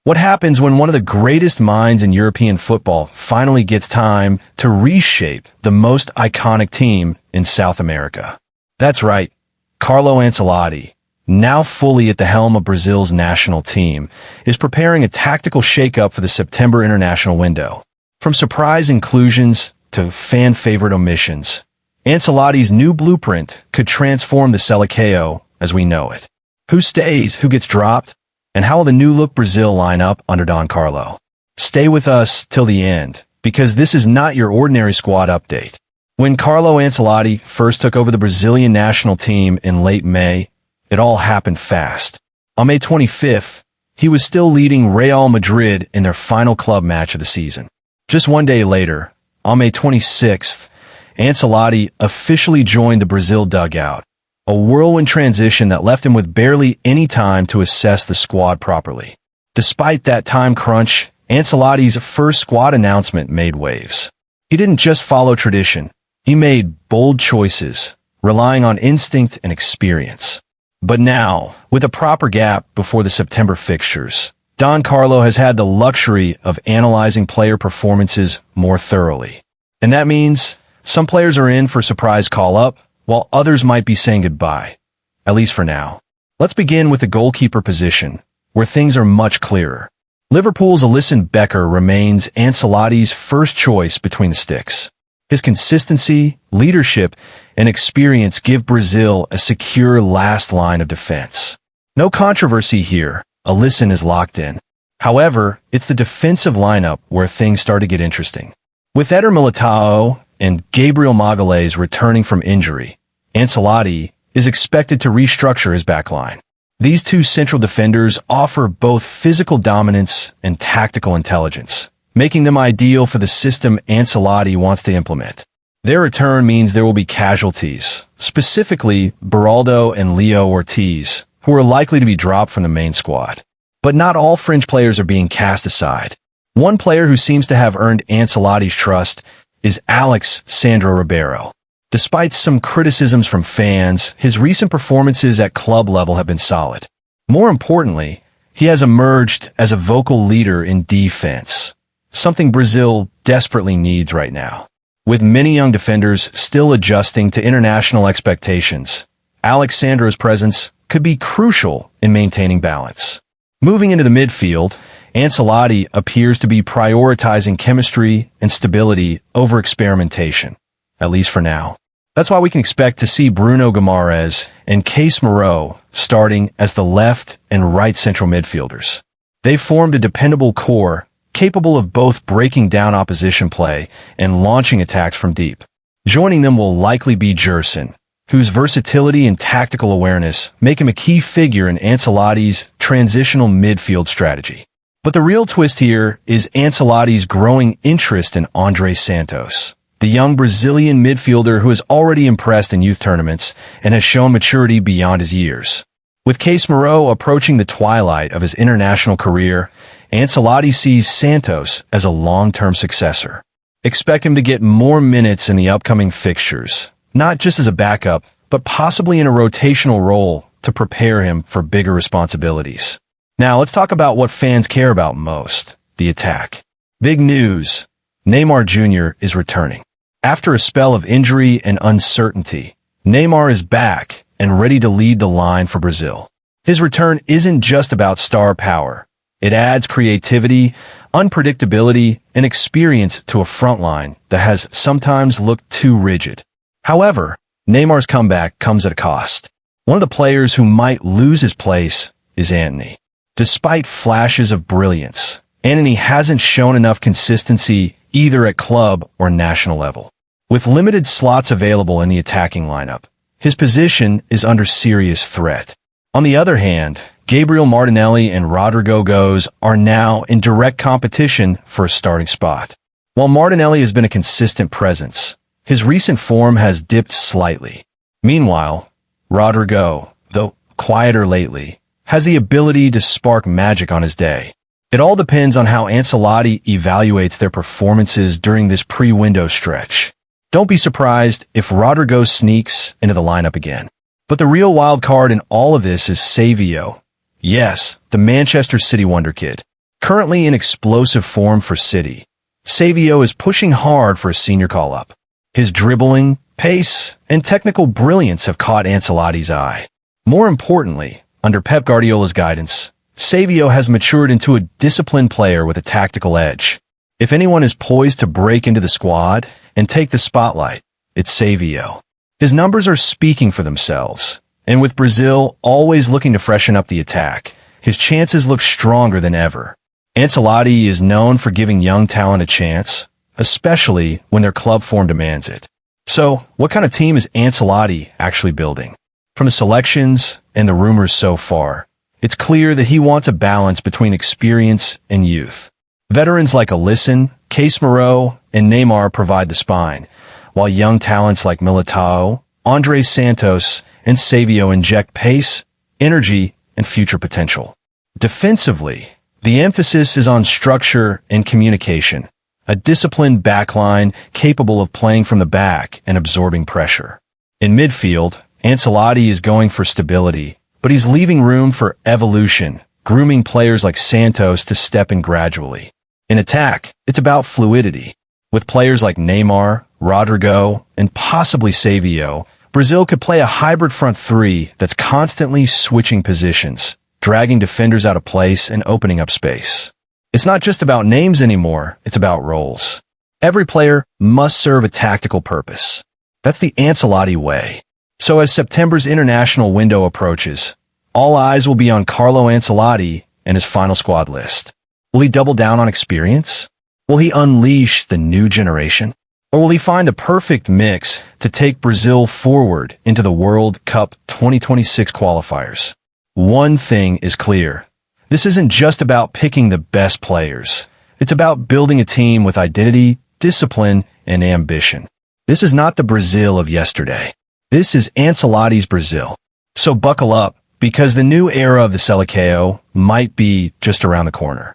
What happens when one of the greatest minds in European football finally gets time to reshape the most iconic team in South America? That's right, Carlo Ancelotti, now fully at the helm of Brazil's national team, is preparing a tactical shakeup for the September international window. From surprise inclusions to fan-favorite omissions, Ancelotti's new blueprint could transform the Selecao as we know it. Who stays, who gets dropped, and how will the new-look Brazil line up under Don Carlo? Stay with us till the end, because this is not your ordinary squad update. When Carlo Ancelotti first took over the Brazilian national team in late May, it all happened fast. On May 25th, he was still leading Real Madrid in their final club match of the season. Just one day later, on May 26th, Ancelotti officially joined the Brazil dugout, a whirlwind transition that left him with barely any time to assess the squad properly. Despite that time crunch, Ancelotti's first squad announcement made waves. He didn't just follow tradition, he made bold choices, relying on instinct and experience. But now, with a proper gap before the September fixtures, Don Carlo has had the luxury of analyzing player performances more thoroughly. And that means some players are in for a surprise call-up, while others might be saying goodbye, at least for now. Let's begin with the goalkeeper position, where things are much clearer. Liverpool's Alisson Becker remains Ancelotti's first choice between the sticks. His consistency, leadership, and experience give Brazil a secure last line of defense. No controversy here, Alisson is locked in. However, it's the defensive lineup where things start to get interesting. With Éder Militão and Gabriel Magalhães returning from injury, Ancelotti is expected to restructure his backline. These two central defenders offer both physical dominance and tactical intelligence, making them ideal for the system Ancelotti wants to implement. Their return means there will be casualties, specifically Beraldo and Leo Ortiz, who are likely to be dropped from the main squad. But not all fringe players are being cast aside. One player who seems to have earned Ancelotti's trust is Alex Sandro Ribeiro. Despite some criticisms from fans, his recent performances at club level have been solid. More importantly, he has emerged as a vocal leader in defense, something Brazil desperately needs right now. With many young defenders still adjusting to international expectations, Alex Sandro's presence could be crucial in maintaining balance. Moving into the midfield, Ancelotti appears to be prioritizing chemistry and stability over experimentation, at least for now. That's why we can expect to see Bruno Guimarães and Casemiro starting as the left and right central midfielders. They've formed a dependable core capable of both breaking down opposition play and launching attacks from deep. Joining them will likely be Gerson, whose versatility and tactical awareness make him a key figure in Ancelotti's transitional midfield strategy. But the real twist here is Ancelotti's growing interest in Andrey Santos, the young Brazilian midfielder who has already impressed in youth tournaments and has shown maturity beyond his years. With Casemiro approaching the twilight of his international career, Ancelotti sees Santos as a long-term successor. Expect him to get more minutes in the upcoming fixtures, not just as a backup, but possibly in a rotational role to prepare him for bigger responsibilities. Now, let's talk about what fans care about most, the attack. Big news, Neymar Jr. is returning. After a spell of injury and uncertainty, Neymar is back and ready to lead the line for Brazil. His return isn't just about star power. It adds creativity, unpredictability, and experience to a front line that has sometimes looked too rigid. However, Neymar's comeback comes at a cost. One of the players who might lose his place is Antony. Despite flashes of brilliance, Antony hasn't shown enough consistency either at club or national level. With limited slots available in the attacking lineup, his position is under serious threat. On the other hand, Gabriel Martinelli and Rodrygo are now in direct competition for a starting spot. While Martinelli has been a consistent presence, his recent form has dipped slightly. Meanwhile, Rodrygo, though quieter lately, has the ability to spark magic on his day. It all depends on how Ancelotti evaluates their performances during this pre-window stretch. Don't be surprised if Rodrygo sneaks into the lineup again. But the real wild card in all of this is Sávio. Yes, the Manchester City wonder kid. Currently in explosive form for City, Sávio is pushing hard for a senior call-up. His dribbling, pace, and technical brilliance have caught Ancelotti's eye. More importantly, under Pep Guardiola's guidance, Sávio has matured into a disciplined player with a tactical edge. If anyone is poised to break into the squad and take the spotlight, it's Sávio. His numbers are speaking for themselves, and with Brazil always looking to freshen up the attack, his chances look stronger than ever. Ancelotti is known for giving young talent a chance, especially when their club form demands it. So, what kind of team is Ancelotti actually building? From the selections and the rumors so far, it's clear that he wants a balance between experience and youth. Veterans like Alisson, Casemiro, and Neymar provide the spine, while young talents like Militão, Andrey Santos, and Sávio inject pace, energy, and future potential. Defensively, the emphasis is on structure and communication, a disciplined backline capable of playing from the back and absorbing pressure. In midfield, Ancelotti is going for stability, but he's leaving room for evolution, grooming players like Santos to step in gradually. In attack, it's about fluidity. With players like Neymar, Rodrygo, and possibly Sávio, Brazil could play a hybrid front three that's constantly switching positions, dragging defenders out of place and opening up space. It's not just about names anymore, it's about roles. Every player must serve a tactical purpose. That's the Ancelotti way. So as September's international window approaches, all eyes will be on Carlo Ancelotti and his final squad list. Will he double down on experience? Will he unleash the new generation? Or will he find the perfect mix to take Brazil forward into the World Cup 2026 qualifiers? One thing is clear. This isn't just about picking the best players. It's about building a team with identity, discipline, and ambition. This is not the Brazil of yesterday. This is Ancelotti's Brazil. So buckle up, because the new era of the Seleção might be just around the corner.